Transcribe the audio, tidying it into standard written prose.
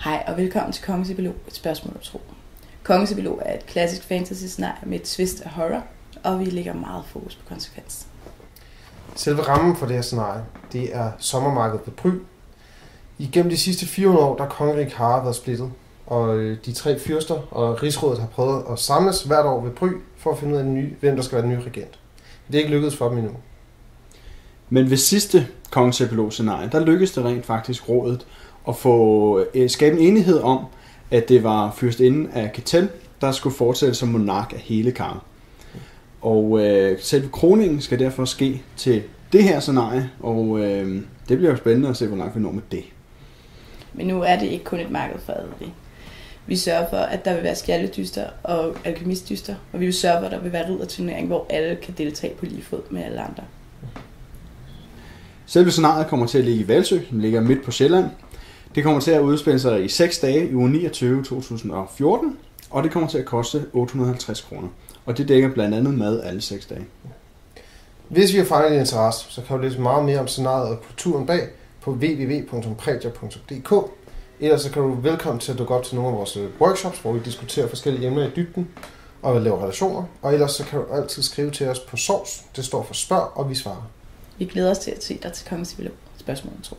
Hej og velkommen til Kongens Epilog, et spørgsmål om tro. Kongens Epilog er et klassisk fantasy-scenarie med et twist af horror, og vi lægger meget fokus på konsekvens. Selve rammen for det her scenarie, det er sommermarkedet på Pry. Igennem de sidste 400 år, der kongerig har været splittet, og de 3 fyrster og rigsrådet har prøvet at samles hvert år ved Pry for at finde ud af, hvem der skal være den nye regent. Det er ikke lykkedes for dem endnu. Men ved sidste Kongens Epilog-scenarie, der lykkedes det rent faktisk rådet at få skabe en enighed om, at det var fyrstinden af Ketel, der skulle fortsætte som monark af hele Karl. Og selve kroningen skal derfor ske til det her scenarie, og det bliver jo spændende at se, hvor langt vi når med det. Men nu er det ikke kun et marked for adelige. Vi sørger for, at der vil være skjaldedyster og alkemistdyster, og vi vil sørge for, at der vil være ridderturnering, hvor alle kan deltage på lige fod med alle andre. Selve scenariet kommer til at ligge i Hvalsø, som ligger midt på Sjælland. Det kommer til at udspille sig i 6 dage i uge 29 2014, og det kommer til at koste 850 kroner. Og det dækker blandt andet mad alle 6 dage. Hvis vi har fanget din interesse, så kan du læse meget mere om scenariet og kulturen bag på www.predia.dk. Ellers så kan du velkommen til at dukke op til nogle af vores workshops, hvor vi diskuterer forskellige emner i dybden og laver relationer. Og ellers så kan du altid skrive til os på SORS. Det står for spørg, og vi svarer. Vi glæder os til at se dig til Kongens Epilog, spørgsmål om tro.